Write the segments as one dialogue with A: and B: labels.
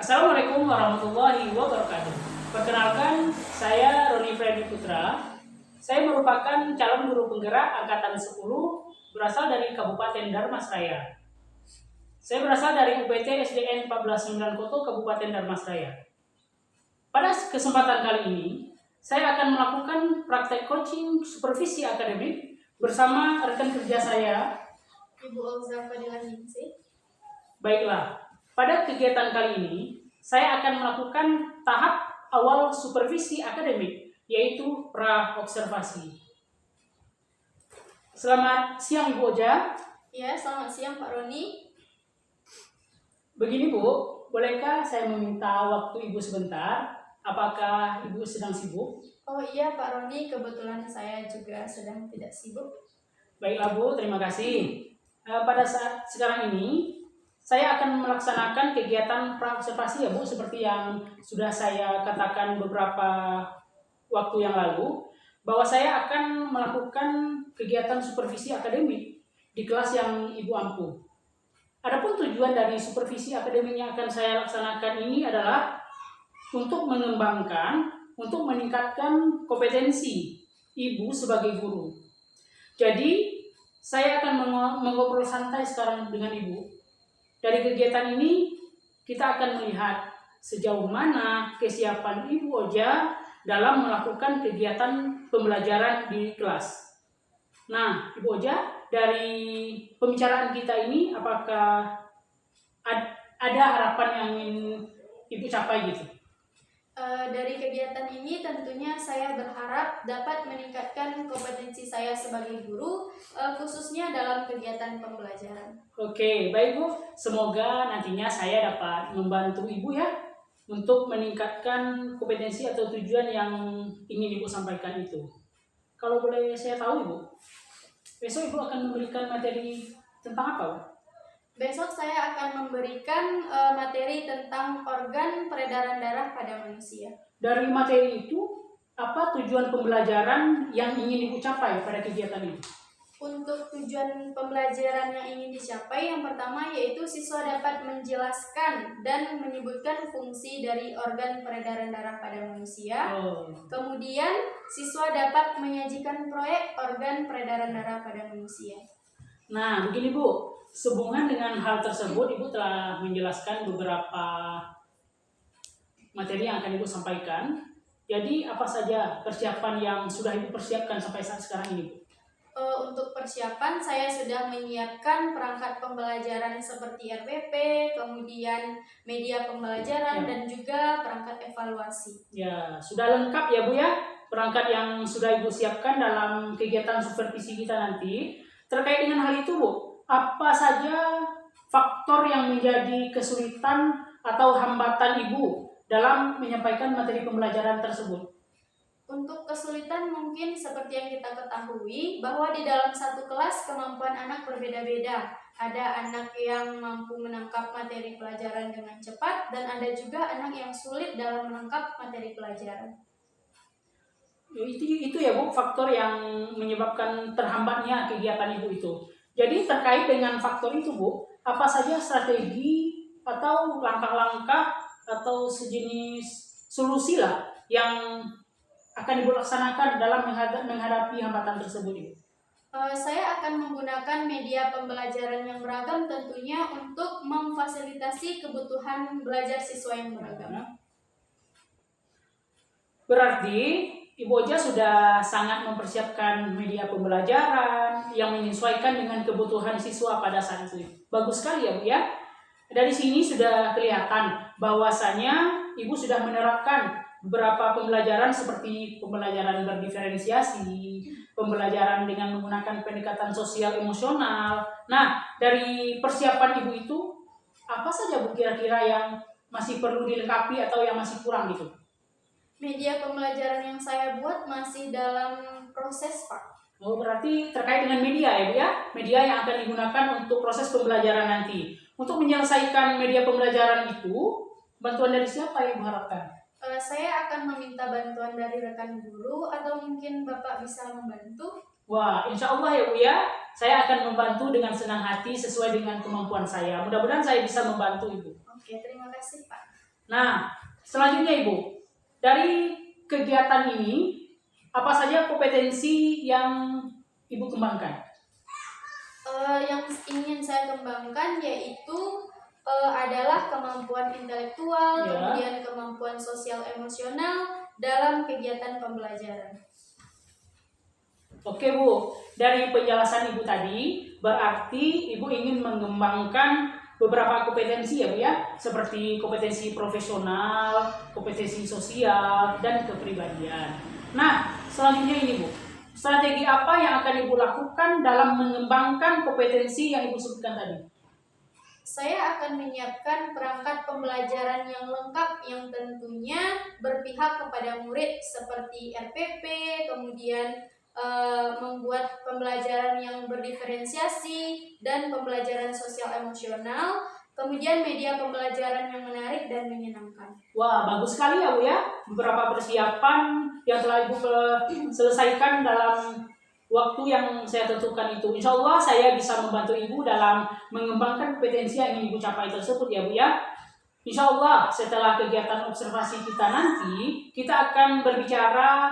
A: Assalamualaikum warahmatullahi wabarakatuh. Perkenalkan, saya Roni Freddy Putra. Saya merupakan calon guru penggerak angkatan 10 berasal dari Kabupaten Darmasraya. Saya berasal dari UPT SDN 14 Koto, Kabupaten Darmasraya. Pada kesempatan kali ini, saya akan melakukan praktek coaching supervisi akademik bersama rekan kerja saya,
B: Ibu Olza Fadila Ningsih.
A: Baiklah, pada kegiatan kali ini, saya akan melakukan tahap awal supervisi akademik, yaitu pra-observasi. Selamat siang, Ibu Oja.
B: Ya, selamat siang Pak Roni.
A: Begini, Bu, bolehkah saya meminta waktu Ibu sebentar? Apakah Ibu sedang sibuk?
B: Oh iya Pak Roni, kebetulan saya juga sedang tidak sibuk.
A: Baiklah, Bu, terima kasih. Pada saat sekarang ini, saya akan melaksanakan kegiatan pra-observasi ya Bu, seperti yang sudah saya katakan beberapa waktu yang lalu, bahwa saya akan melakukan kegiatan supervisi akademik di kelas yang Ibu ampu. Adapun tujuan dari supervisi akademik yang akan saya laksanakan ini adalah untuk mengembangkan, untuk meningkatkan kompetensi Ibu sebagai guru. Jadi, saya akan mengobrol santai sekarang dengan Ibu. Dari kegiatan ini, kita akan melihat sejauh mana kesiapan Ibu Oja dalam melakukan kegiatan pembelajaran di kelas. Nah, Ibu Oja, dari pembicaraan kita ini, apakah ada harapan yang ingin Ibu capai gitu?
B: Dari kegiatan ini tentunya saya berharap dapat meningkatkan kompetensi saya sebagai guru, khususnya dalam kegiatan pembelajaran.
A: Oke, baik Bu. Semoga nantinya saya dapat membantu Ibu ya untuk meningkatkan kompetensi atau tujuan yang ingin Ibu sampaikan itu. Kalau boleh saya tahu Ibu, besok Ibu akan memberikan materi tentang apa, Bu?
B: Besok saya akan memberikan materi tentang organ peredaran darah pada manusia.
A: Dari materi itu, apa tujuan pembelajaran yang ingin Ibu capai pada kegiatan ini?
B: Untuk tujuan pembelajaran yang ingin dicapai, yang pertama yaitu siswa dapat menjelaskan dan menyebutkan fungsi dari organ peredaran darah pada manusia. Kemudian, siswa dapat menyajikan proyek organ peredaran darah pada manusia.
A: Nah, begini Bu, sehubungan dengan hal tersebut, Ibu telah menjelaskan beberapa materi yang akan Ibu sampaikan. Jadi, apa saja persiapan yang sudah Ibu persiapkan sampai saat sekarang ini, Bu?
B: Untuk persiapan, saya sudah menyiapkan perangkat pembelajaran seperti RPP, kemudian media pembelajaran, dan juga perangkat evaluasi.
A: Ya, sudah lengkap ya Bu ya, perangkat yang sudah Ibu siapkan dalam kegiatan supervisi kita nanti. Terkait dengan hal itu Bu, apa saja faktor yang menjadi kesulitan atau hambatan Ibu dalam menyampaikan materi pembelajaran tersebut?
B: Untuk kesulitan mungkin seperti yang kita ketahui bahwa di dalam satu kelas kemampuan anak berbeda-beda. Ada anak yang mampu menangkap materi pelajaran dengan cepat dan ada juga anak yang sulit dalam menangkap materi pelajaran.
A: Itu ya Bu, faktor yang menyebabkan terhambatnya kegiatan Ibu itu. Jadi terkait dengan faktor itu Bu, apa saja strategi atau langkah-langkah atau sejenis solusi lah yang akan Ibu laksanakan dalam menghadapi hambatan tersebut Ibu?
B: Saya akan menggunakan media pembelajaran yang beragam tentunya untuk memfasilitasi kebutuhan belajar siswa yang beragam.
A: Berarti Ibu Oja sudah sangat mempersiapkan media pembelajaran yang menyesuaikan dengan kebutuhan siswa pada saat itu. Bagus sekali ya Bu ya. Dari sini sudah kelihatan bahwasanya Ibu sudah menerapkan beberapa pembelajaran seperti pembelajaran berdiferensiasi, pembelajaran dengan menggunakan pendekatan sosial emosional. Nah, dari persiapan Ibu itu, apa saja Bu kira-kira yang masih perlu dilengkapi atau yang masih kurang gitu?
B: Media pembelajaran yang saya buat masih dalam proses, Pak.
A: Oh, berarti terkait dengan media ya Bu ya? Media yang akan digunakan untuk proses pembelajaran nanti. Untuk menyelesaikan media pembelajaran itu, bantuan dari siapa yang Ibu harapkan?
B: Saya akan meminta bantuan dari rekan guru atau mungkin Bapak bisa membantu.
A: Wah, insya Allah ya Bu ya, saya akan membantu dengan senang hati sesuai dengan kemampuan saya. Mudah-mudahan saya bisa membantu Ibu.
B: Oke, terima kasih Pak.
A: Nah, selanjutnya Ibu, dari kegiatan ini apa saja kompetensi yang Ibu kembangkan?
B: Yang ingin saya kembangkan yaitu adalah kemampuan intelektual, kemudian kemampuan sosial emosional dalam kegiatan pembelajaran.
A: Oke Bu, dari penjelasan Ibu tadi berarti Ibu ingin mengembangkan beberapa kompetensi ya Bu ya, seperti kompetensi profesional, kompetensi sosial, dan kepribadian. Nah, selanjutnya ini Bu, strategi apa yang akan Ibu lakukan dalam mengembangkan kompetensi yang Ibu sebutkan tadi?
B: Saya akan menyiapkan perangkat pembelajaran yang lengkap yang tentunya berpihak kepada murid seperti RPP, kemudian membuat pembelajaran yang berdiferensiasi dan pembelajaran sosial emosional, kemudian media pembelajaran yang menarik dan menyenangkan.
A: Wah, bagus sekali ya Bu ya, beberapa persiapan yang telah Ibu selesaikan dalam waktu yang saya tentukan itu. Insya Allah saya bisa membantu Ibu dalam mengembangkan kompetensi yang ingin Ibu capai tersebut ya Bu ya. Insya Allah setelah kegiatan observasi kita nanti, kita akan berbicara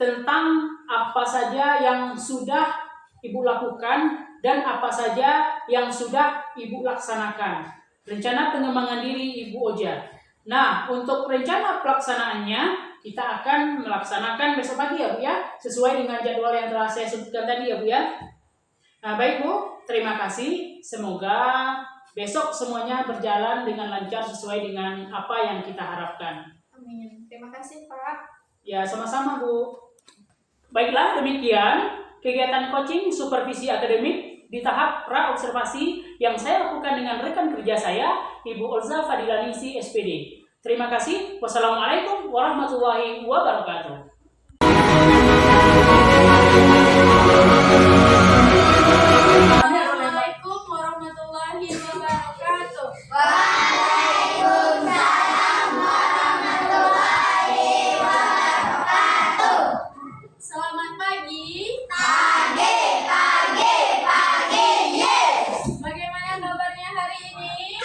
A: tentang apa saja yang sudah Ibu lakukan dan apa saja yang sudah Ibu laksanakan. Rencana pengembangan diri Ibu Oja. Nah, untuk rencana pelaksanaannya, kita akan melaksanakan besok pagi ya Bu ya, sesuai dengan jadwal yang telah saya sebutkan tadi ya Bu ya. Nah, baik Bu, terima kasih. Semoga besok semuanya berjalan dengan lancar sesuai dengan apa yang kita harapkan.
B: Amin. Terima kasih Pak.
A: Ya, sama-sama Bu. Baiklah, demikian kegiatan coaching supervisi akademik di tahap pra-observasi yang saya lakukan dengan rekan kerja saya, Ibu Olza Fadilanisi, SPD. Terima kasih. Wassalamualaikum warahmatullahi wabarakatuh.
B: Assalamualaikum warahmatullahi wabarakatuh. Selamat pagi. Pagi. Yes. Bagaimana kabarnya hari ini?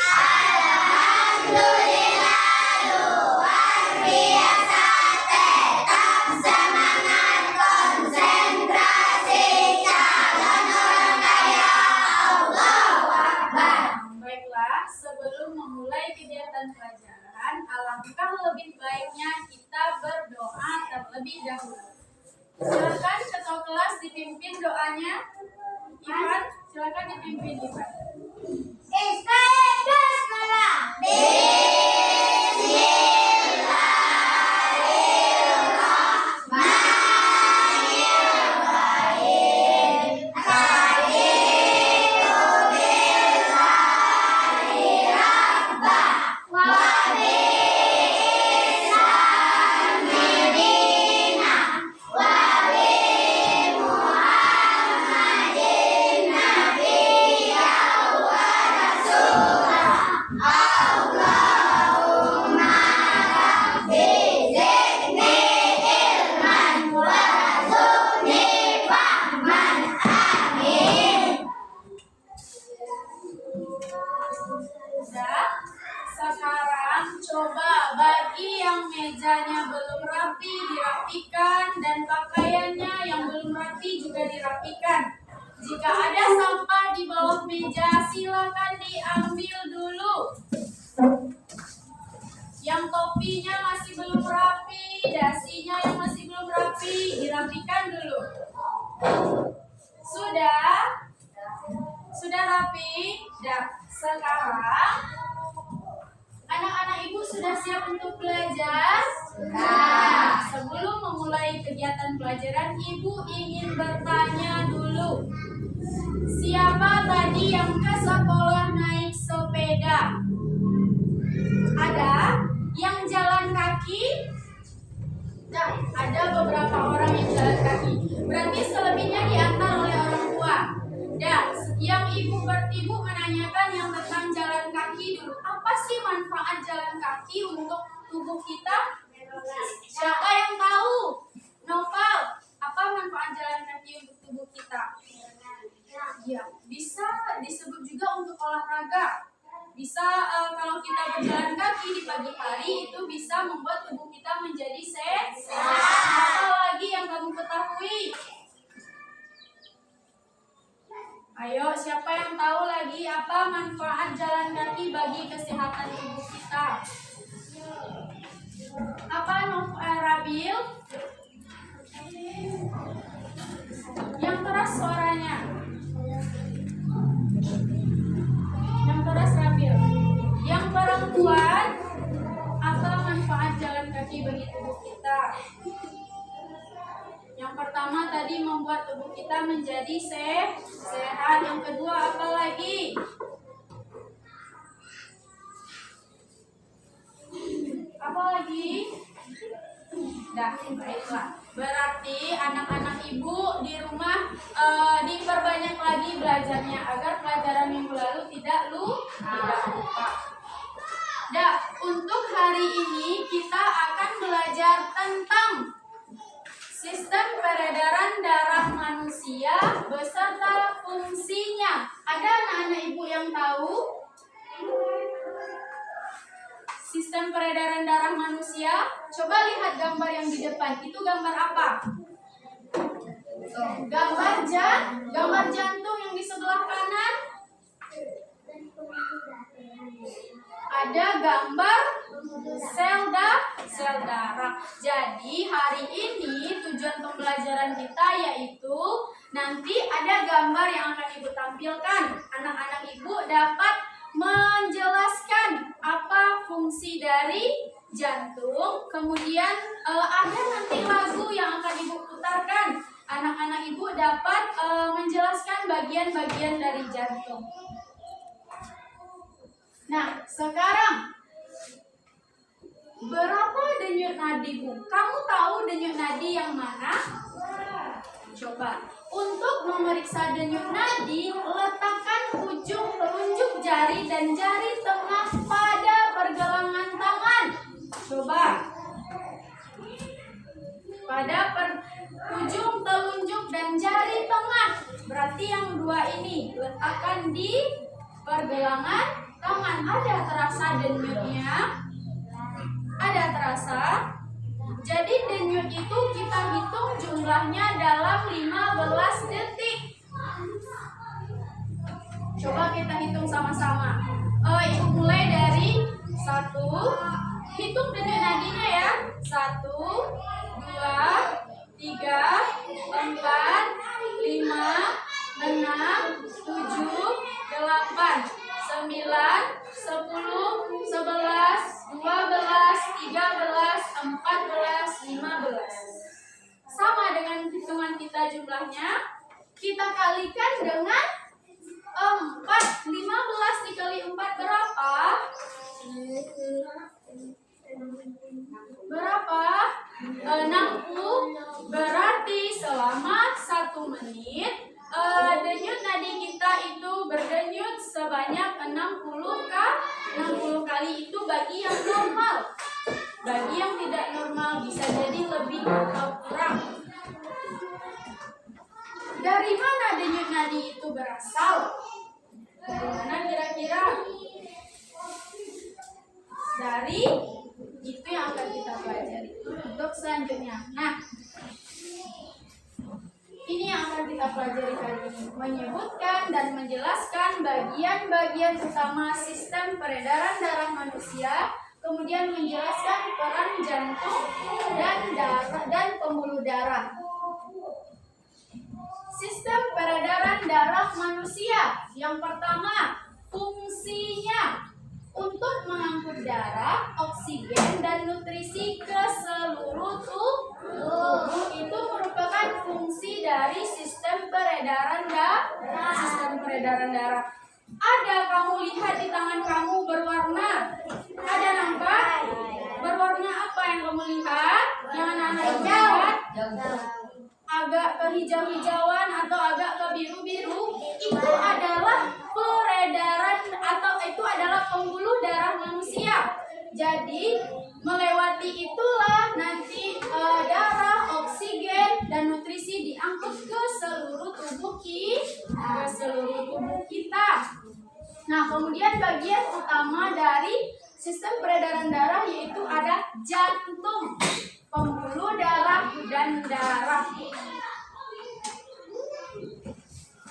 B: Alhamdulillah, luar biasa. Tetap semangat, konsentrasi, calon orang kaya. Allahu Akbar. Baiklah, sebelum memulai kegiatan pelajaran, alangkah lebih baiknya kita berdoa terlebih dahulu. Silakan ketua kelas dipimpin doanya. Ivan, silakan dipimpin Ivan. Sekarang coba bagi yang mejanya belum rapi dirapikan dan pakaiannya yang belum rapi juga dirapikan. Jika ada sampah di bawah meja silakan diambil dulu. Yang topinya masih belum rapi, dasinya yang masih belum rapi dirapikan dulu. Sudah rapi? Sekarang anak-anak ibu sudah siap untuk belajar? Nah, sebelum memulai kegiatan pelajaran, ibu ingin bertanya dulu. Siapa tadi yang ke sekolah naik sepeda? Ada yang jalan kaki? Nah, ada beberapa orang yang jalan kaki. Berarti selebihnya diantar oleh orang tua. Dan yang ibu menanyakan yang tentang jalan kaki dulu. Apa sih manfaat jalan kaki untuk tubuh kita? Siapa yang tahu? Novel, apa manfaat jalan kaki untuk tubuh kita? Ya, bisa disebut juga untuk olahraga. Kalau kita berjalan kaki di pagi hari itu bisa membuat tubuh kita menjadi sehat. Apa lagi yang kamu ketahui? Ayo, siapa yang tahu lagi apa manfaat jalan kaki bagi kesehatan tubuh kita? Apa Rabil? Yang keras suaranya. Yang keras Rabil. Yang perempuan, apa manfaat jalan kaki bagi tubuh kita? Yang pertama tadi membuat tubuh kita menjadi sehat. Yang kedua apa lagi? Apa lagi? Dah, baiklah. Berarti anak-anak ibu di rumah diperbanyak lagi belajarnya agar pelajaran minggu lalu tidak lupa. Dah, untuk hari ini kita akan belajar tentang sistem peredaran darah manusia beserta fungsinya. Ada anak-anak ibu yang tahu sistem peredaran darah manusia? Coba lihat gambar yang di depan. Itu gambar apa? Gambar jantung yang di sebelah kanan. Ada gambar sel darah. Jadi hari ini tujuan pembelajaran kita yaitu nanti ada gambar yang akan ibu tampilkan. Anak-anak ibu dapat menjelaskan apa fungsi dari jantung. Kemudian ada nanti lagu yang akan ibu putarkan. Anak-anak ibu dapat menjelaskan bagian-bagian dari jantung. Nah, sekarang berapa denyut nadimu? Kamu tahu denyut nadi yang mana? Coba. Untuk memeriksa denyut nadi, letakkan ujung telunjuk jari dan jari tengah pada pergelangan tangan. Coba. Pada ujung telunjuk dan jari tengah. Berarti yang dua ini letakkan di pergelangan tangan. Ada terasa denyutnya? Ada terasa? Jadi denyut itu kita hitung jumlahnya dalam 15 detik. Coba kita hitung sama-sama. Ibu mulai dari 1. Hitung denyut nadinya ya. 1, 2, 3, 4, 5, 6, 7, 8, 9, 10, 11, 12, 13, 14, 15. Sama dengan hitungan kita jumlahnya. Kita kalikan dengan 4. 15 dikali 4 berapa? Berapa? 60. Berarti selama 1 menit denyut nadi kita itu berdenyut sebanyak 60 kali. Itu bagi yang normal. Bagi yang tidak normal bisa jadi lebih atau kurang. Dari mana denyut nadi itu berasal? Dari mana kira-kira? Dari itu yang akan kita pelajari untuk selanjutnya. Nah, ini yang akan kita pelajari kali ini, menyebutkan dan menjelaskan bagian-bagian utama sistem peredaran darah manusia, kemudian menjelaskan peran jantung dan pembuluh darah. Sistem peredaran darah manusia. Yang pertama, fungsinya untuk mengangkut darah, oksigen, dan nutrisi ke seluruh tubuh. Itu merupakan fungsi dari sistem peredaran darah. Ada, kamu lihat di tangan kamu berwarna. Ada nampak? Berwarna apa yang kamu lihat? Yang anak-anak lihat? Agak kehijau-hijauan atau agak ke biru-biru. Itu adalah peredaran atau itu adalah pembuluh darah manusia. Jadi melewati itulah nanti darah, oksigen, dan nutrisi diangkut ke seluruh tubuh kita. Nah, kemudian bagian utama dari sistem peredaran darah yaitu ada jantung, pembuluh darah, dan darah.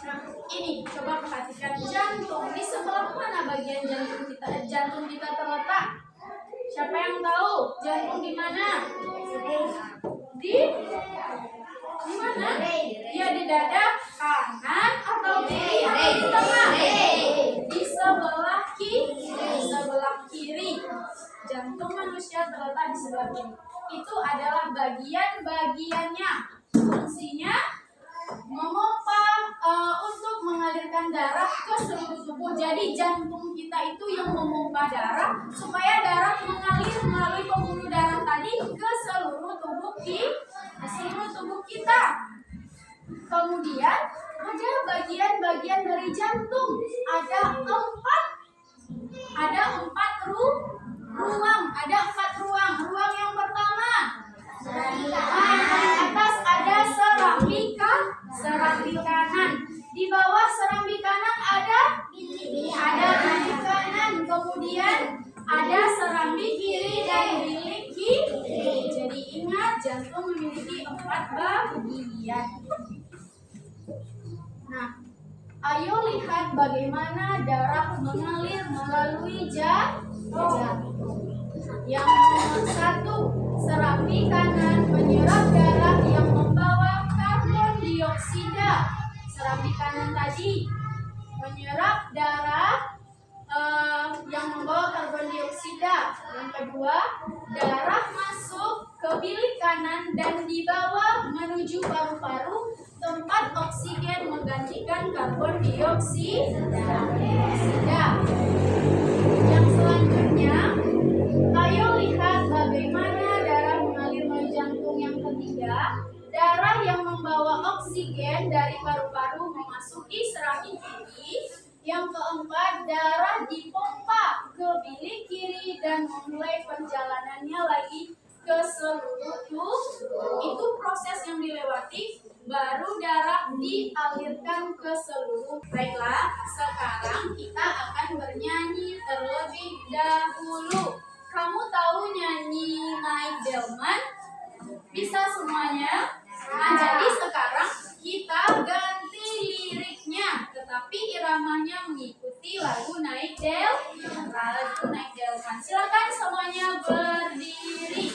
B: Nah, ini coba perhatikan jantung. Di sebelah mana bagian jantung kita terletak? Siapa yang tahu jantung di mana? Di mana? Ya, di dada kanan atau kiri atau di tengah? Di sebelah kiri. Jantung manusia terletak di sebelah kiri. Itu adalah bagian-bagiannya. Fungsinya memompa untuk mengalirkan darah ke seluruh tubuh. Jadi jantung kita itu yang memompa darah supaya darah mengalir melalui pembuluh darah tadi ke seluruh tubuh kita. Kemudian ada bagian-bagian dari jantung. Ada empat ruang. Ruang yang pertama, di atas ada serambi kanan. Di bawah serambi kanan ada bilik kanan. Kemudian ada serambi kiri dan bilik kiri. Jadi ingat, jantung memiliki 4 bagian. Nah, ayo lihat bagaimana darah mengalir melalui jantung. Yang nomor 1, serambi kanan menyerap darah yang membawa karbon dioksida. Serambi kanan tadi menyerap darah yang membawa karbon dioksida. Yang kedua, darah masuk ke bilik kanan dan dibawa menuju paru-paru, tempat oksigen menggantikan karbon dioksida. Yang selanjutnya, ayo lihat bagaimana darah mengalir melalui jantung. Yang ketiga, darah yang membawa oksigen dari paru-paru memasuki serambi kiri. Yang keempat, darah dipompa ke bilik kiri dan memulai perjalanannya lagi ke seluruh tubuh. Itu proses yang dilewati, baru darah dialirkan ke seluruh. Baiklah, sekarang kita akan bernyanyi terlebih dahulu. Kamu tahu nyanyi Naik Delman? Bisa semuanya? Nah, jadi sekarang kita ganti liriknya, tetapi iramanya mengikuti lagu Naik Delman. Silakan semuanya berdiri.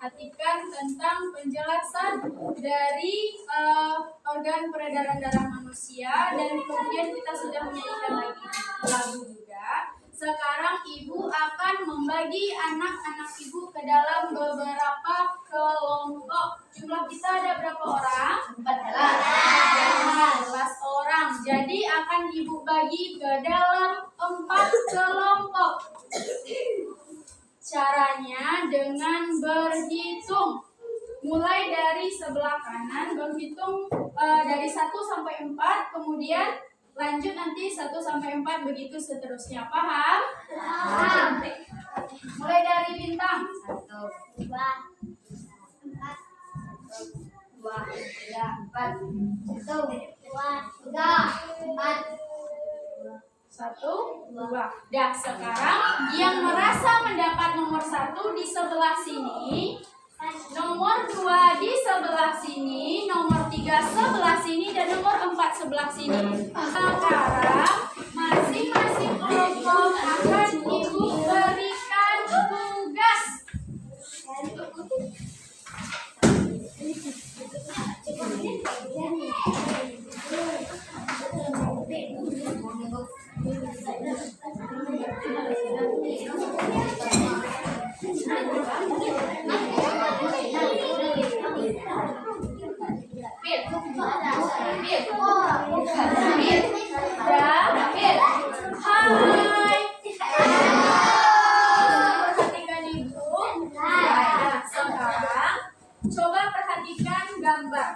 B: perhatikan tentang penjelasan dari organ peredaran darah manusia, dan kemudian kita sudah menyanyikan lagi lagu juga. sekarang ibu akan membagi anak-anak ibu ke dalam beberapa kelompok. Jumlah kita ada berapa orang? 14 orang. Jadi akan ibu bagi ke dalam 4 kelompok. Caranya dengan berhitung. Mulai dari sebelah kanan berhitung dari 1 sampai 4, kemudian lanjut nanti 1 sampai 4 begitu seterusnya. Paham? Paham. Mulai dari Bintang. 1, 2, 4, 2, 3, 4. 1, 2, 3, 4. 1, 2. Dah, sekarang yang merasa mendapat nomor 1 di sebelah sini, nomor 2 di sebelah sini, nomor 3 sebelah sini, dan nomor 4 sebelah sini. Sekarang masing-masing kelompok akan ibu berikan tugas. Hai. Perhatikan ibu. Nah, sekarang coba perhatikan gambar.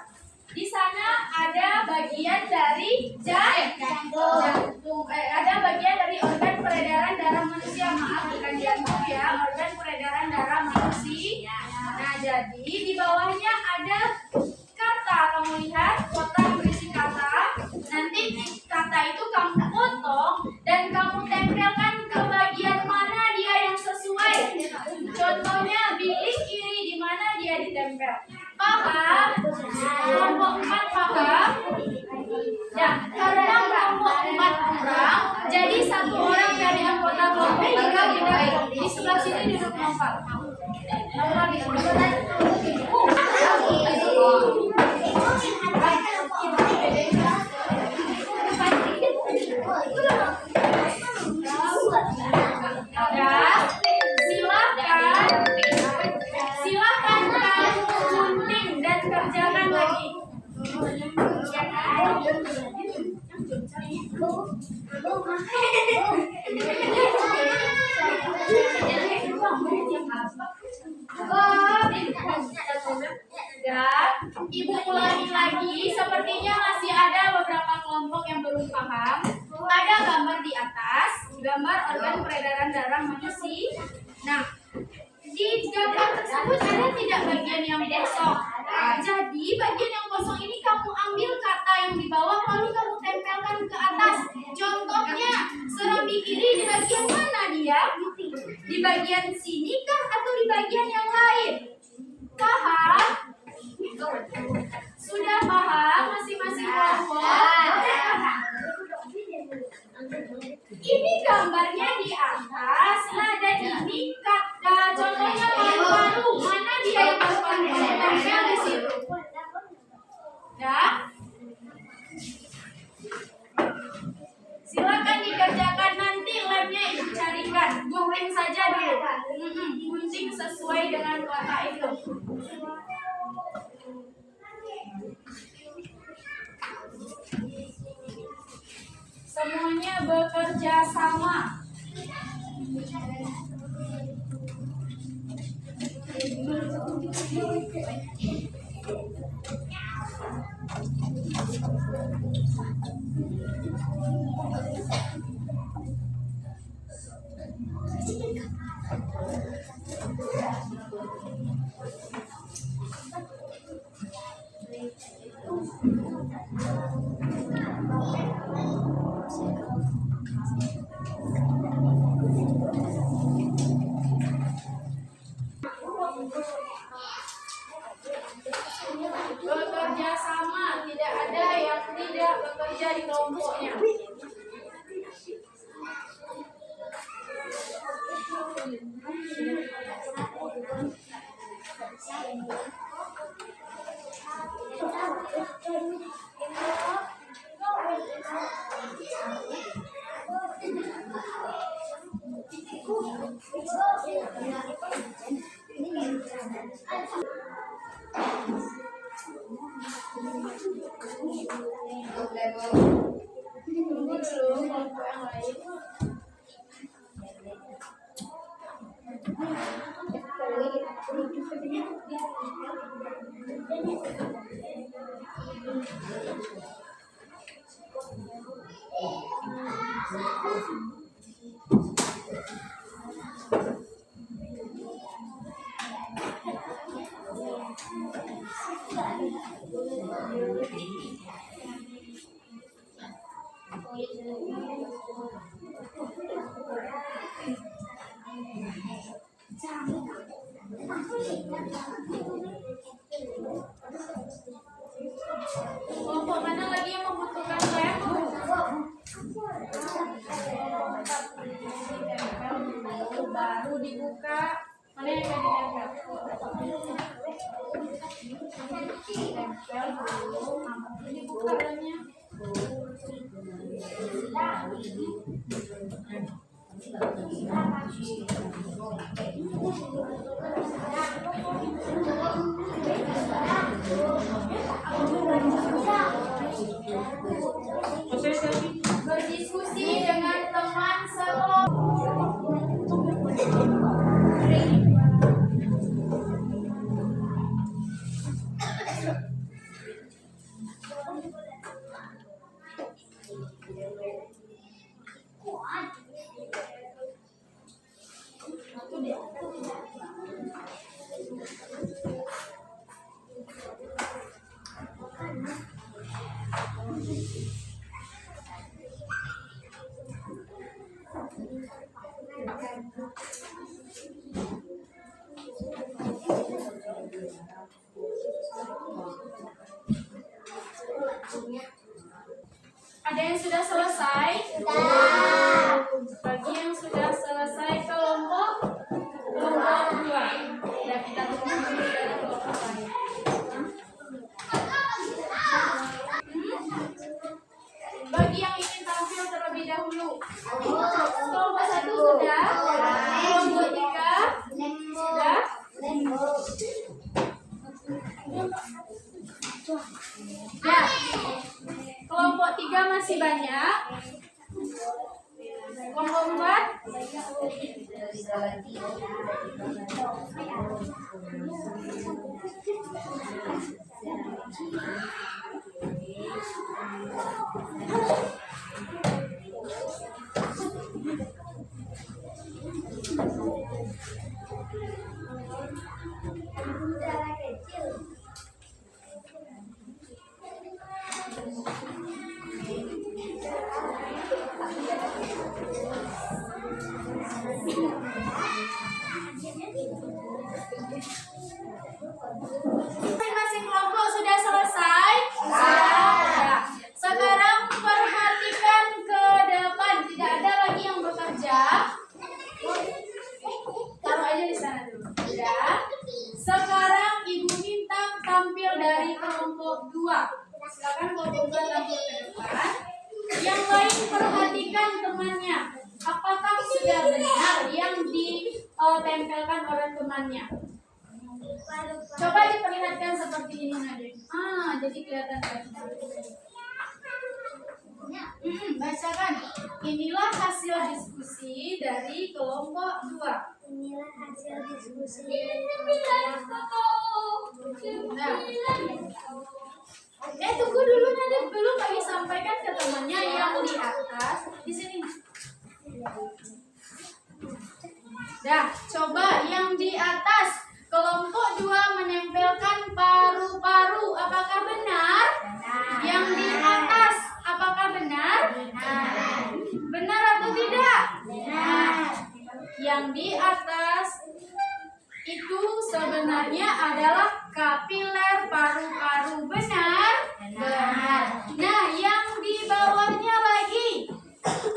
B: Di sana ada bagian dari jantung. Ada bagian dari organ peredaran darah manusia. Maaf, bukan jantung ya, organ peredaran darah manusia. Nah, jadi di bawahnya ada kata. Kamu lihat kotak berisi kata. Nanti kata itu kamu potong dan kamu tempelkan ke bagian mana dia yang sesuai. Contohnya bilik kiri, di mana dia ditempel. Paham? Kelompok 4 paham? Ya, karena kelompok 4 orang, jadi 1 orang dari anggota kelompok kita di sebelah sini duduk nomor. Nomor di sebelah. Silakan kamu gunting dan kerjakan lagi. Dan ibu ulangi lagi, sepertinya masih ada beberapa kelompok yang belum paham. Ada gambar di atas, gambar organ peredaran darah manusia. Nah, di gambar tersebut ada tidak bagian yang kosong? Jadi bagian yang kosong ini kamu ambil kata yang di bawah lalu kamu tempelkan ke atas. Contohnya serambi kiri di bagian mana dia? Di bagian sini kah atau di bagian yang lain? Paham? Sudah paham masing-masing kelompok? Ini gambarnya di atas, nah dan ini kata contohnya paru-paru. Mana dia yang paru-paru? Tempel di situ. Ya. Silakan dikerjakan, nanti labnya ibu carikan. Gunting saja dulu. Gunting sesuai dengan kata itu. Semuanya bekerja sama. Bekerja sama, tidak ada yang tidak bekerja di kelompoknya. Tunggu dulu kelompok yang lain. Kelompok mana lagi yang membutuhkan lem? Baru dibuka. Mana yang akan ditempel? Tempel dulu. Dibuka lemnya. Berdiskusi dengan teman sekelompok. Ada yang sudah selesai? Bagi yang sudah selesai kelompok 2. Ya, kita tunggu dulu dari kelompok lain. Bagi yang ingin tampil terlebih dahulu. Kelompok 1 sudah? Kelompok 3 sudah? Ya. Kelompok 3 masih banyak. Kelompok 4 masing-masing kelompok sudah selesai? Sudah. Sekarang perhatikan ke depan. Tidak ada lagi yang bekerja. Taruh aja di sana dulu. Ya. Sekarang Ibu minta tampil dari kelompok 2. Silakan kelompok 2 tampil ke depan. Yang lain perhatikan temannya. Apakah sudah benar yang ditempelkan oleh temannya? Coba diperlihatkan seperti ini Nadim. Jadi kelihatan lagi. Bacakan. Inilah hasil diskusi dari kelompok 2.
C: Inilah hasil diskusi.
B: Nah. Tunggu dulu Nadim, belum lagi sampaikan ke temannya yang di atas. Di sini. Dah, coba yang di atas. Kelompok 2 menempelkan paru-paru. Apakah benar?
C: Benar.
B: Yang di atas, apakah benar?
C: Benar.
B: Benar atau tidak?
C: Benar.
B: Yang di atas itu sebenarnya adalah kapiler paru-paru. Benar?
C: Benar.
B: Nah, yang di bawahnya lagi,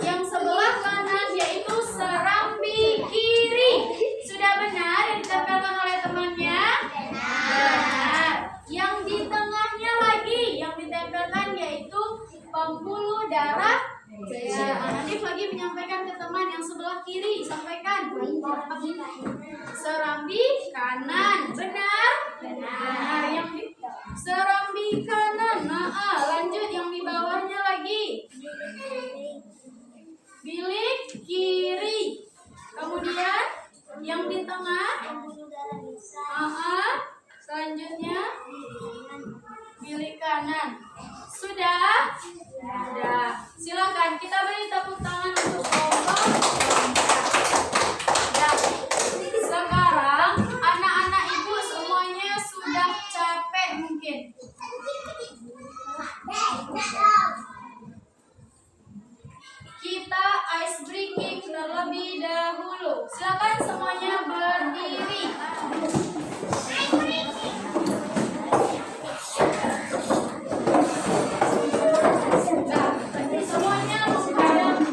B: yang sebelah kanan yaitu serambi kiri. Sudah benar yang ditempelkan oleh temannya? Benar. Yang di tengahnya lagi, yang ditempelkan yaitu pembuluh darah. Ya, Nadif lagi menyampaikan ke teman yang sebelah kiri. sampaikan. Serambi kanan, benar? Benar. Serambi kanan. Nah, lanjut yang di bawahnya lagi. Bilik kiri. Kemudian yang di tengah. Selanjutnya bilik kanan. Sudah? Sudah. Silakan kita beri tepuk tangan untuk kelompok. Ya. Sekarang anak-anak ibu semuanya sudah capek mungkin. Kita ice breaking terlebih dahulu. Silakan semuanya berdiri. Semuanya menghadap ke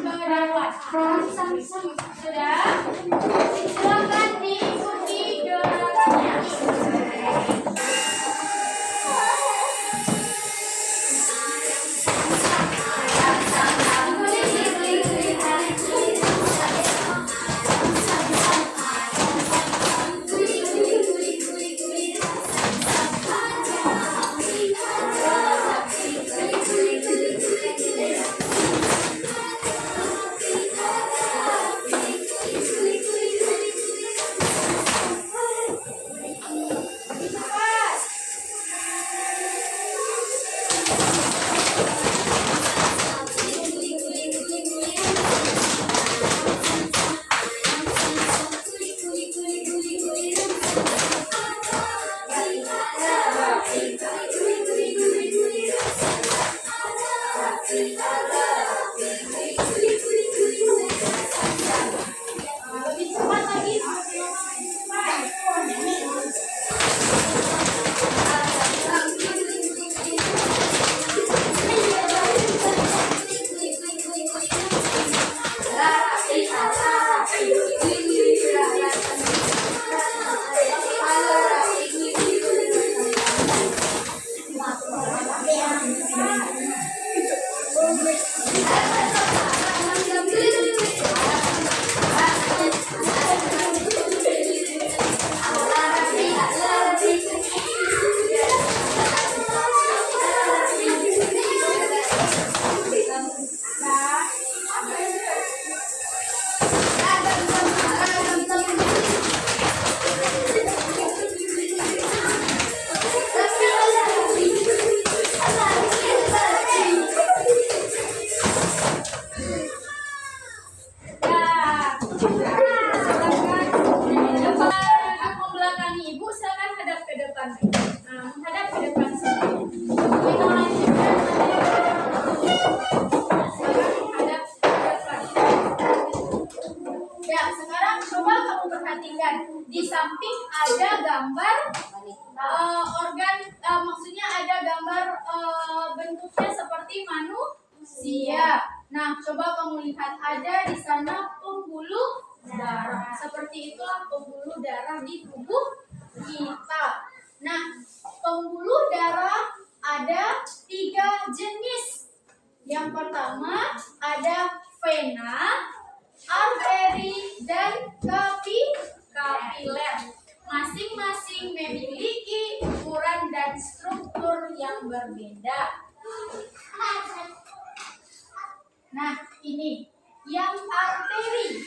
B: depan. Sudah? Silakan diikuti gerakannya. Lebih cepat lagi. Membelakangi ibu, silakan hadap ke depan. Nah, menghadap ke depan sini. Kita lanjutkan. Hadap ke depan. Ya, sekarang coba kamu perhatikan. Di samping ada gambar organ, maksudnya ada gambar bentuknya seperti manusia. Nah, coba kamu lihat ada di sana pembuluh darah. Seperti itulah pembuluh darah di tubuh kita. Nah, pembuluh darah ada 3 jenis. Yang pertama ada vena, arteri, dan kapiler. Masing-masing memiliki ukuran dan struktur yang berbeda. Nah, ini yang arteri.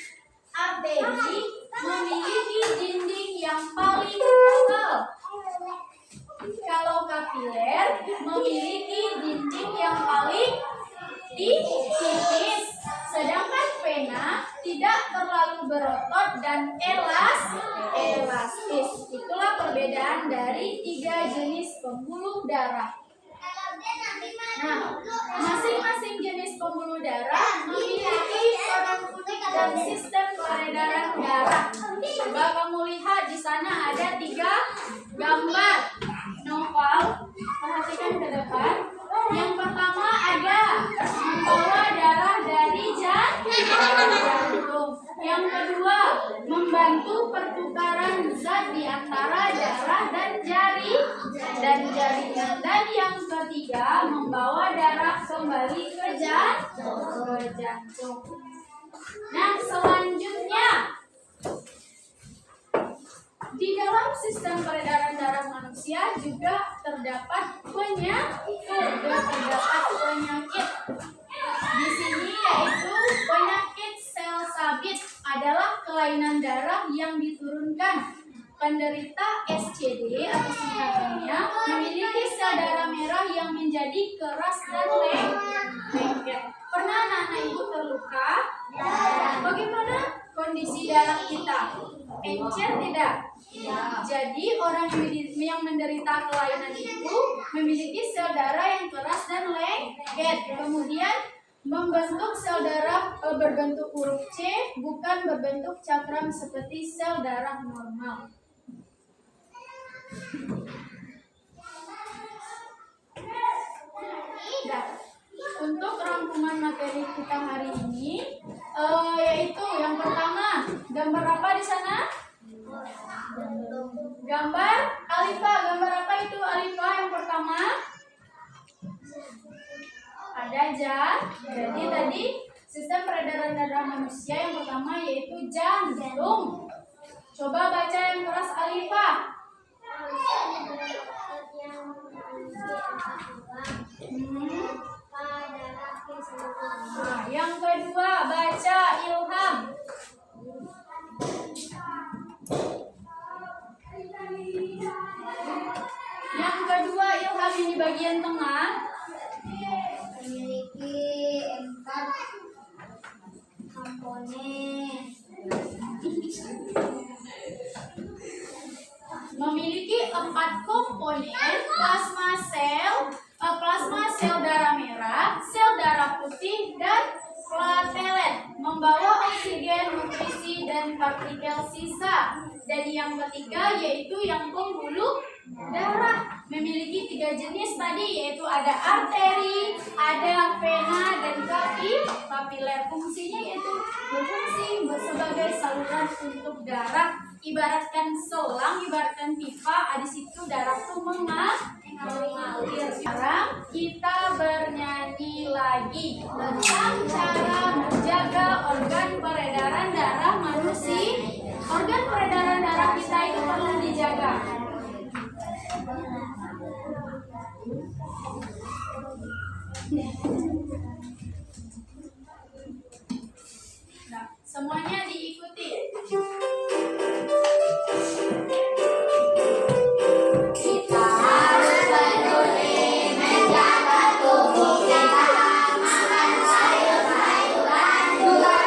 B: Arteri memiliki dinding yang paling tebal. Kalau kapiler memiliki dinding yang paling tipis. Sedangkan vena tidak terlalu berotot dan elastis. Itulah perbedaan dari 3 jenis pembuluh darah. Nah, masing-masing jenis pembuluh darah memiliki peran unik dan sistem peredaran darah. Coba kamu lihat di sana ada 3 gambar. Noval, perhatikan ke depan. Yang pertama ada membawa darah dari jantung. Yang kedua, membantu pertukaran zat di antara darah dan jaringan. Dan yang ketiga, membawa darah kembali ke jantung. Nah, selanjutnya di dalam sistem peredaran darah manusia juga terdapat penyakit. Di sini yaitu penyakit sel sabit adalah kelainan darah yang diturunkan. Penderita SCD atau singkatannya memiliki sel darah merah yang menjadi keras dan lengket. Pernah anak-anak ibu terluka? Bagaimana kondisi darah kita? Encer tidak? Jadi orang yang menderita kelainan itu memiliki sel darah yang keras dan lengket. Kemudian membentuk sel darah berbentuk huruf C, bukan berbentuk cakram seperti sel darah normal. Nah, untuk rangkuman materi kita hari ini, yaitu yang pertama, gambar apa di sana? Gambar Alifa. Gambar apa itu Alifa yang pertama? Ada jadi tadi sistem peredaran darah manusia yang pertama yaitu jantung. Coba baca yang keras Alifa. Nah, yang kedua baca Ilham. Yang kedua Ilham yang di bagian tengah
C: Memiliki 4 komponen.
B: Memiliki 4 komponen: plasma sel darah merah, sel darah putih, dan platelet, membawa oksigen, nutrisi, dan partikel sisa. Dan yang ketiga yaitu yang pembuluh darah, memiliki 3 jenis tadi, yaitu ada arteri, ada vena, dan kapiler. Fungsinya yaitu berfungsi sebagai saluran untuk darah. Ibaratkan selang, ibaratkan pipa, di situ darah tuh mengalir. Sekarang kita bernyanyi lagi tentang cara menjaga organ peredaran darah manusia. Organ peredaran darah kita itu perlu dijaga. Nah, semuanya diikuti.
C: Kita harus peduli menjaga tubuh kita, makan sayur-sayuran, juga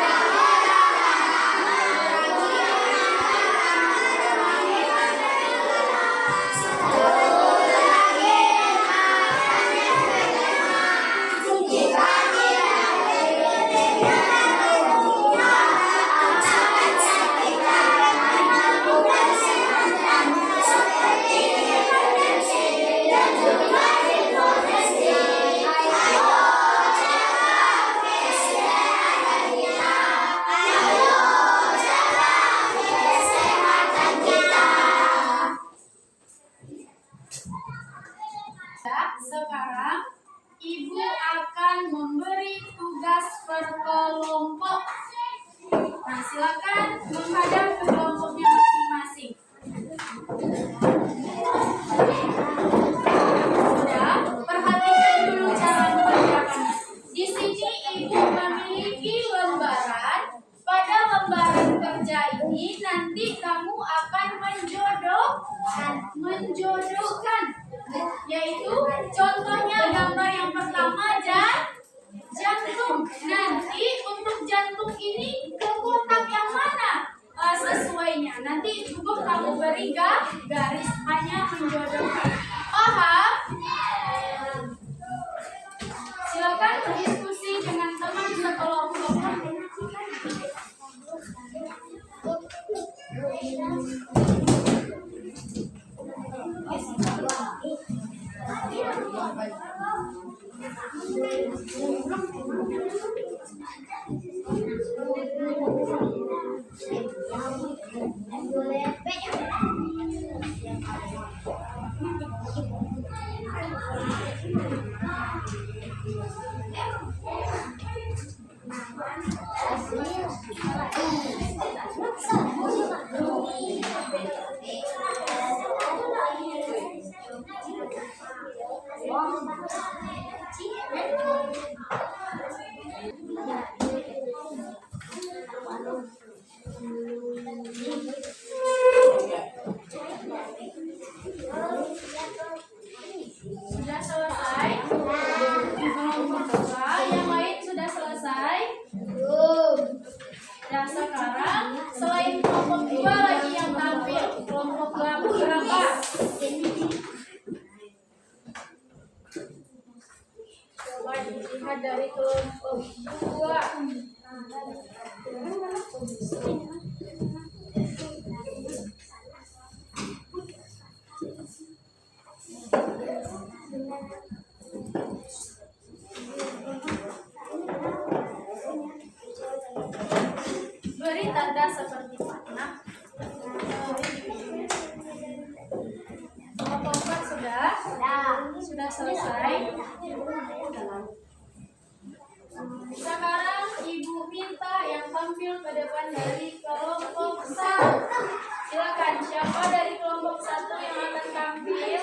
B: sekarang Ibu akan memberi tugas per kelompok. Nah, silakan menghadap ke kelompoknya masing-masing. Sudah, perhatikan dulu cara mengerjakannya. Di sini Ibu memiliki lembaran. Pada lembaran kerja ini nanti kamu akan menjodohkan, yaitu contohnya gambar yang pertama jantung. Nanti untuk jantung ini ke kotak yang mana sesuainya? Nanti cukup kamu beri garis, hanya menjodohkan. Paham? Silakan berdiskusi dengan teman sekelompok. Sudah selesai? Yang lain sudah selesai? Belum. Nah sekarang selain kelompok 2 lagi yang tampil. Kelompok berapa? Coba dilihat dari kelompok 2. Beri tanda seperti panah. Kelompok 4 sudah? Sudah selesai? Sekarang Ibu minta yang tampil ke depan dari kelompok 1. Silakan, siapa dari kelompok 1 yang akan tampil?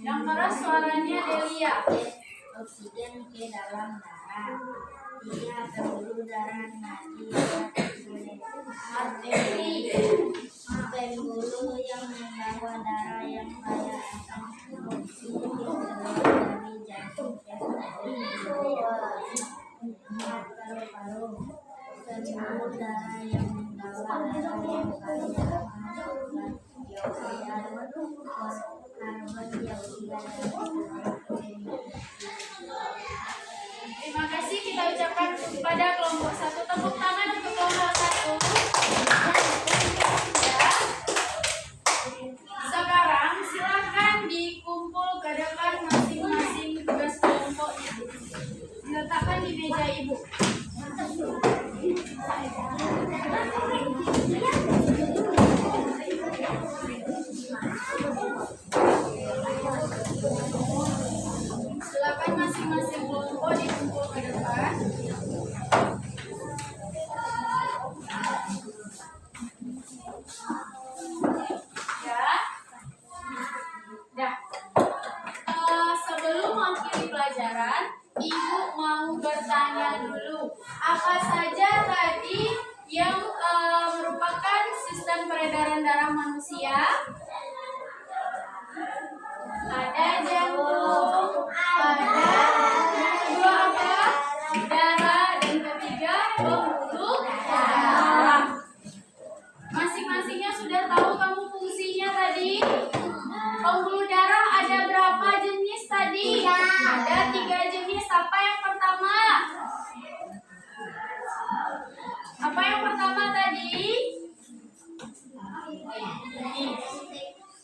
B: Yang keras suaranya Delia.
C: Oksigen ke dalam darah. Dia pembuluh darah mati.
B: Arteri.
C: Pembuluh yang membawa darah yang kaya akan oksigen dari jantung ke paru-paru. Pembuluh darah yang membawa darah yang kaya akan dioksida karbon dioksida.
B: Terima kasih kita ucapkan kepada kelompok 1. Tepuk tangan untuk kelompok 1. Ya. Sekarang silakan dikumpul ke depan masing-masing tugas kelompoknya. Diletakkan di meja Ibu. Silakan masing-masing kelompok dikumpul ke depan. Ya. Dah. Sebelum mengakhiri pelajaran, Ibu mau bertanya dulu. Apa saja tadi yang merupakan sistem peredaran darah manusia? Ada jantung, ada yang kedua apa? Darah, dan ketiga pembuluh darah. Masing-masingnya sudah tahu kamu fungsinya tadi? Pembuluh darah ada berapa jenis tadi? Ada 3 jenis. Apa yang pertama? Apa yang pertama tadi?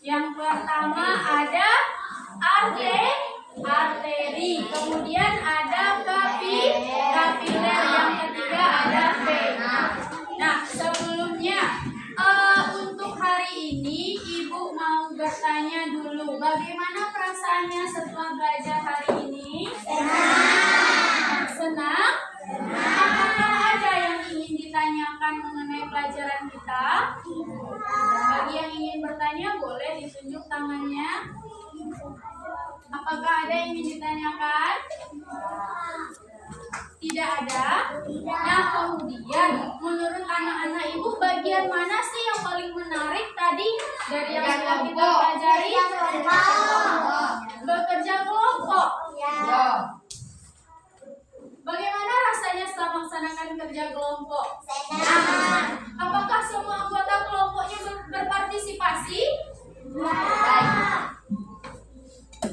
B: Yang pertama ada arteri, kemudian ada kapiler, yang ketiga ada vena. Nah, sebelumnya untuk hari ini Ibu mau bertanya dulu, bagaimana perasaannya setelah belajar hari ini? Senang? Apakah ada yang ingin ditanyakan mengenai pelajaran kita? Bagi yang ingin bertanya boleh ditunjuk tangannya. Apakah ada yang ingin ditanyakan? Tidak ada? Nah, kemudian menurut anak-anak Ibu, bagian mana sih yang paling menarik tadi dari yang sudah kita pelajari? Bekerja kelompok. Bagaimana rasanya setelah melaksanakan kerja kelompok?
C: Senang.
B: Apakah semua anggota kelompoknya berpartisipasi?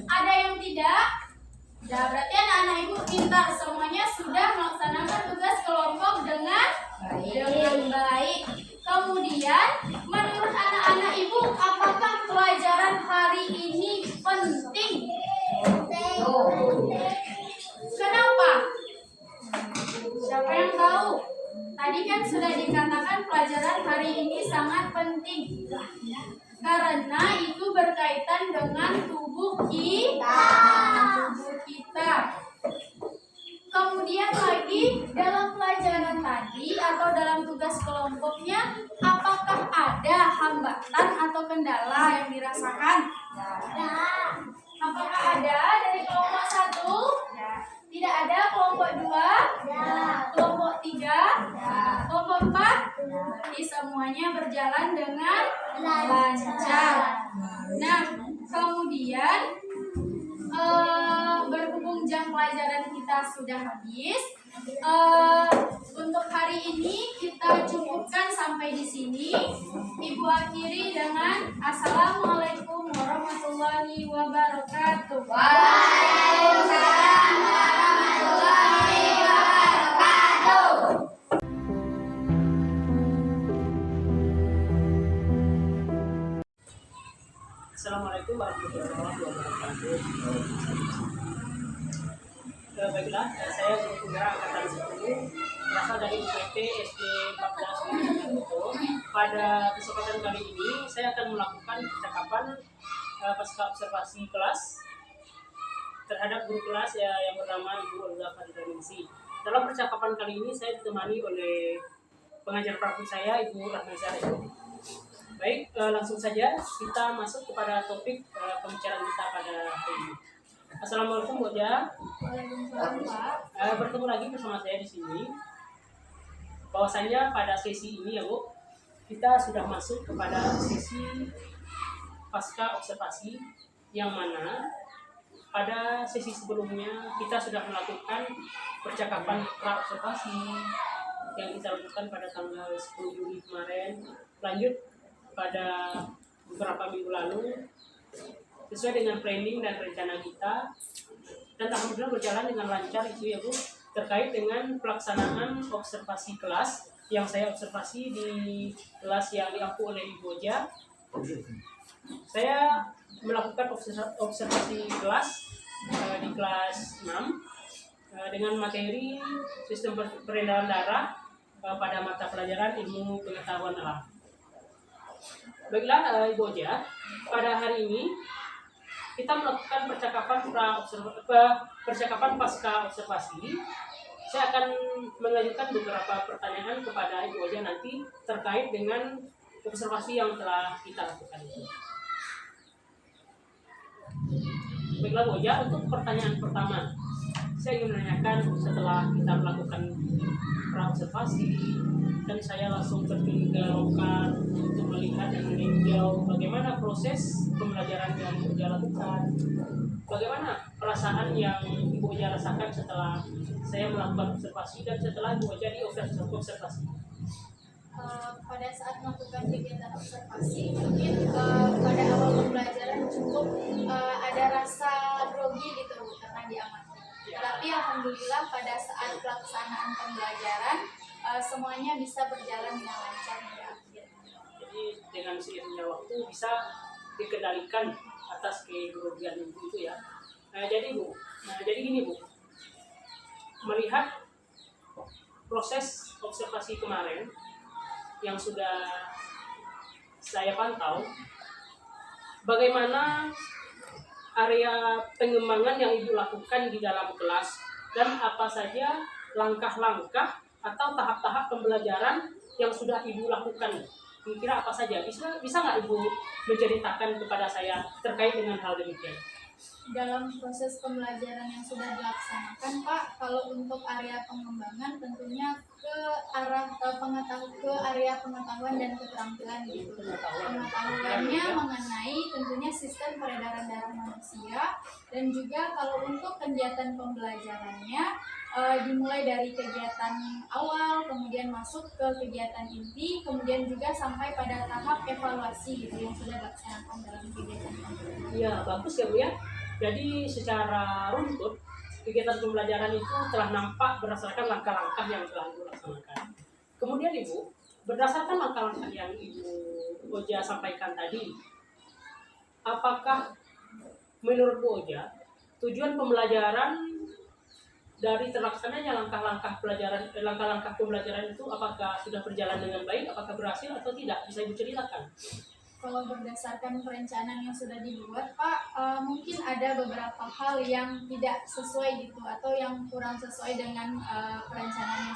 B: Ada yang tidak? Ya, berarti anak-anak Ibu pintar, semuanya sudah melaksanakan tugas kelompok dengan baik. Kemudian, menurut anak-anak Ibu, apakah pelajaran hari ini penting? Kenapa? Siapa yang tahu? Tadi penting? Karena itu berkaitan dengan tubuh kita. Kemudian lagi dalam pelajaran tadi atau dalam tugas kelompoknya, apakah ada hambatan atau kendala yang dirasakan? Apakah ada dari kelompok 1? Tidak ada. Kelompok 2? Kelompok 3? Kelompok 4? Jadi semuanya berjalan dengan lancar. Nah, kemudian berhubung jam pelajaran kita sudah habis, untuk hari ini kita cukupkan sampai di sini. Ibu akhiri dengan Assalamualaikum warahmatullahi wabarakatuh. Waalaikumsalam warahmatullahi wabarakatuh.
A: Assalamualaikum warahmatullahi wabarakatuh. Baiklah, saya Guru Punggawa Angkatan 10 berasal dari UPT SD 14 Bogor. Pada kesempatan kali ini saya akan melakukan percakapan pasca observasi kelas terhadap guru kelas yang bernama Ibu Olga Fadilningsi. Dalam percakapan kali ini saya ditemani oleh pengajar praktik saya Ibu Rahmazah. Baik, langsung saja kita masuk kepada topik pembicaraan kita pada hari ini. Assalamualaikum Bu Oja.
B: Waalaikumsalam Pak.
A: Bertemu lagi bersama saya di sini. Bahwasanya pada sesi ini ya Bu, kita sudah masuk kepada sesi pasca observasi, yang mana pada sesi sebelumnya kita sudah melakukan percakapan pra observasi yang kita lakukan pada tanggal 10 Juli kemarin. Lanjut pada beberapa minggu lalu sesuai dengan planning dan rencana kita, dan alhamdulillah berjalan dengan lancar itu ya Bu, terkait dengan pelaksanaan observasi kelas yang saya observasi di kelas yang diampu oleh Ibu Oja. Saya melakukan observasi kelas di kelas 6 dengan materi sistem peredaran darah pada mata pelajaran ilmu pengetahuan alam. Baiklah Ibu Oja, pada hari ini kita melakukan percakapan pasca observasi. Saya akan mengajukan beberapa pertanyaan kepada Ibu Oja nanti terkait dengan observasi yang telah kita lakukan itu. Baiklah Bu Oja, untuk pertanyaan pertama, saya ingin menanyakan setelah kita melakukan pra-observasi dan saya langsung terjun ke lokal untuk melihat dan meninjau bagaimana proses pembelajaran yang Ibu Oja lakukan. Bagaimana perasaan yang Ibu Oja rasakan setelah saya melakukan observasi dan setelah Ibu Oja diobservasi?
B: Pada saat melakukan kegiatan observasi, mungkin pada awal pembelajaran cukup ada rasa grogi gitu karena diamati. Tetapi alhamdulillah pada saat pelaksanaan pembelajaran semuanya bisa berjalan dengan lancar hingga akhir.
A: Jadi dengan seiringnya waktu bisa dikendalikan atas kegrogian Ibu itu ya. Jadi gini Bu, melihat proses observasi kemarin yang sudah saya pantau, bagaimana area pengembangan yang Ibu lakukan di dalam kelas dan apa saja langkah-langkah atau tahap-tahap pembelajaran yang sudah Ibu lakukan. Kira-kira apa saja? Bisa nggak Ibu menceritakan kepada saya terkait dengan hal demikian?
B: Dalam proses pembelajaran yang sudah dilaksanakan Pak, kalau untuk area pengembangan tentunya ke arah area pengetahuan dan keterampilan gitu. Pengetahuannya mengenai tentunya sistem peredaran darah manusia, dan juga kalau untuk kegiatan pembelajarannya dimulai dari kegiatan awal, kemudian masuk ke kegiatan inti, kemudian juga sampai pada tahap evaluasi gitu yang sudah dilaksanakan dalam kegiatan pembelajaran.
A: Iya, bagus ya Bu ya. Jadi secara runtut kegiatan pembelajaran itu telah nampak berdasarkan langkah-langkah yang telah Ibu laksanakan. Kemudian Ibu, berdasarkan langkah-langkah yang Ibu Oja sampaikan tadi, apakah menurut Bu Oja tujuan pembelajaran dari terlaksananya langkah-langkah pembelajaran itu apakah sudah berjalan dengan baik, apakah berhasil atau tidak? Bisa Ibu ceritakan?
B: Kalau berdasarkan perencanaan yang sudah dibuat, Pak, mungkin ada beberapa hal yang tidak sesuai gitu atau yang kurang sesuai dengan perencanaan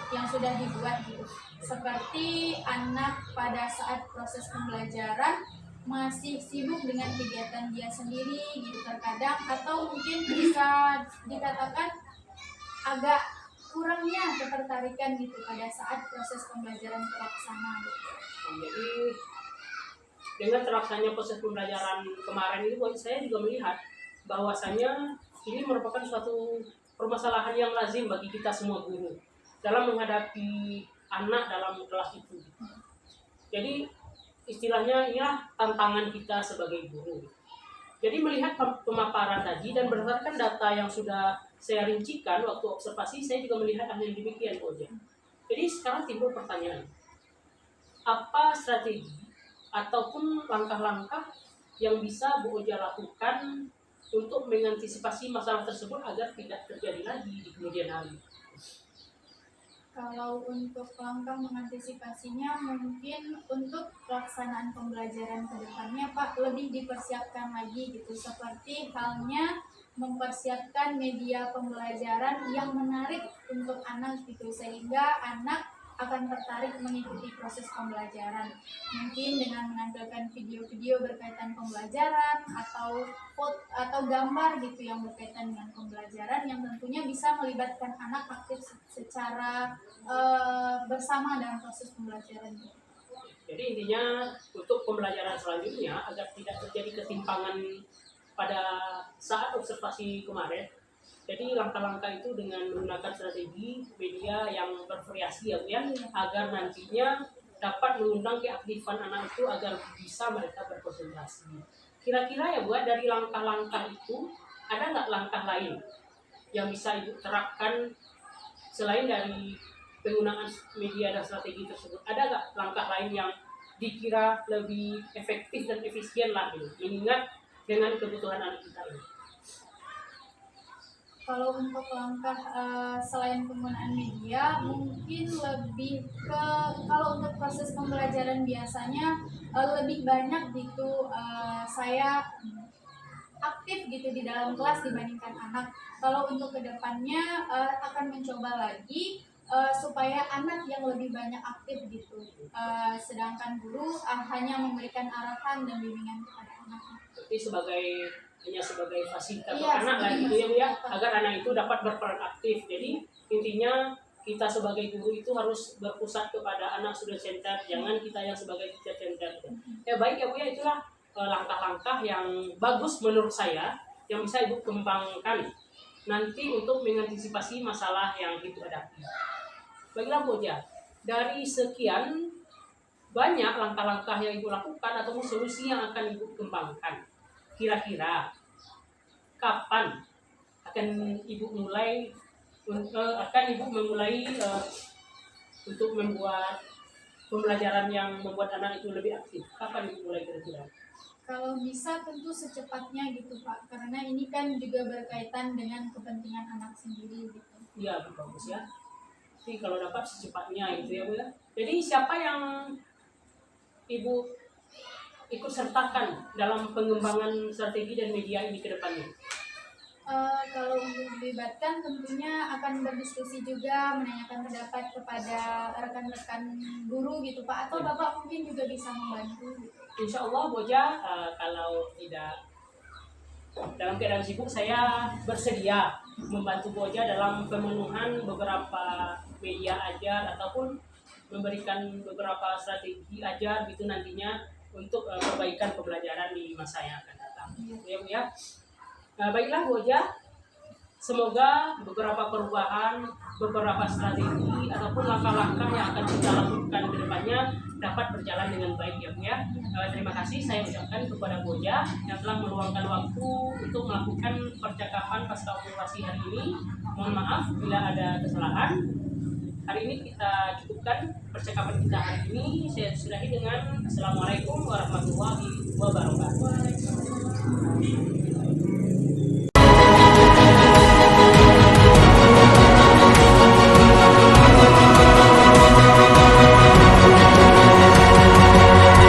B: yang sudah dibuat gitu. Seperti anak pada saat proses pembelajaran masih sibuk dengan kegiatan dia sendiri gitu terkadang, atau mungkin bisa dikatakan agak kurangnya ketertarikan gitu pada saat proses pembelajaran terlaksana gitu.
A: Jadi dengan terlaksananya proses pembelajaran kemarin itu, saya juga melihat bahwasanya ini merupakan suatu permasalahan yang lazim bagi kita semua guru dalam menghadapi anak dalam kelas itu. Jadi istilahnya inilah tantangan kita sebagai guru. Jadi melihat pemaparan tadi dan berdasarkan data yang sudah saya rincikan waktu observasi, saya juga melihat hal yang demikian, Bu Oja. Jadi sekarang timbul pertanyaan, apa strategi ataupun langkah-langkah yang bisa Bu Oja lakukan untuk mengantisipasi masalah tersebut agar tidak terjadi lagi di kemudian hari?
B: Kalau untuk langkah mengantisipasinya, mungkin untuk pelaksanaan pembelajaran ke depannya, Pak, lebih dipersiapkan lagi gitu. Seperti halnya mempersiapkan media pembelajaran yang menarik untuk anak gitu, sehingga anak akan tertarik mengikuti proses pembelajaran. Mungkin dengan menampilkan video-video berkaitan pembelajaran atau gambar gitu yang berkaitan dengan pembelajaran, yang tentunya bisa melibatkan anak aktif secara bersama dalam proses pembelajaran.
A: Jadi intinya untuk pembelajaran selanjutnya agar tidak terjadi ketimpangan pada saat observasi kemarin. Jadi langkah-langkah itu dengan menggunakan strategi media yang bervariasi ya, agar nantinya dapat mengundang keaktifan anak itu agar bisa mereka berkonsentrasi. Kira-kira ya buat dari langkah-langkah itu, ada nggak langkah lain yang bisa Ibu terapkan selain dari penggunaan media dan strategi tersebut? Ada nggak langkah lain yang dikira lebih efektif dan efisien lah gitu, mengingat dengan kebutuhan anak kita ini?
B: Kalau untuk langkah selain penggunaan media, mungkin lebih ke, kalau untuk proses pembelajaran biasanya lebih banyak gitu saya aktif gitu di dalam kelas dibandingkan anak. Kalau untuk kedepannya akan mencoba lagi supaya anak yang lebih banyak aktif gitu, sedangkan guru hanya memberikan arahan dan bimbingan kepada anak.
A: Tapi hanya sebagai fasilitator
B: Iya,
A: anak lah gitu ya Bu ya, agar anak itu dapat berperan aktif. Jadi intinya kita sebagai guru itu harus berpusat kepada anak student center, jangan kita yang sebagai teacher center gitu. Ya baik ya Bu ya, itulah langkah-langkah yang bagus menurut saya yang bisa Ibu kembangkan nanti untuk mengantisipasi masalah yang Ibu hadapi. Baiklah Bu ya, dari sekian banyak langkah-langkah yang Ibu lakukan ataupun solusi yang akan Ibu kembangkan, kira-kira kapan akan Ibu memulai untuk membuat pembelajaran yang membuat anak itu lebih aktif? Kapan Ibu mulai kira-kira?
B: Kalau bisa tentu secepatnya gitu Pak, karena ini kan juga berkaitan dengan kepentingan anak sendiri gitu.
A: Iya, bagus ya. Jadi kalau dapat secepatnya itu ya Bu ya. Jadi siapa yang Ibu ikut sertakan dalam pengembangan strategi dan media ini ke depannya?
B: Kalau untuk dilibatkan tentunya akan berdiskusi juga, menanyakan pendapat kepada rekan-rekan guru gitu Pak, atau Bapak mungkin juga bisa membantu gitu.
A: Insya Allah Bu Oja, kalau tidak dalam keadaan sibuk, saya bersedia membantu Bu Oja dalam pemenuhan beberapa media ajar ataupun memberikan beberapa strategi ajar gitu nantinya untuk perbaikan pembelajaran di masa yang akan datang. Ya Bu ya. Baiklah Bu Oja, semoga beberapa perubahan, beberapa strategi ataupun langkah-langkah yang akan kita lakukan ke depannya dapat berjalan dengan baik ya Bu ya. Terima kasih saya ucapkan kepada Bu Oja yang telah meluangkan waktu untuk melakukan percakapan pasca observasi hari ini. Mohon maaf bila ada kesalahan. Hari ini kita cukupkan percakapan kita hari ini. Saya sudahi dengan Assalamualaikum warahmatullahi wabarakatuh.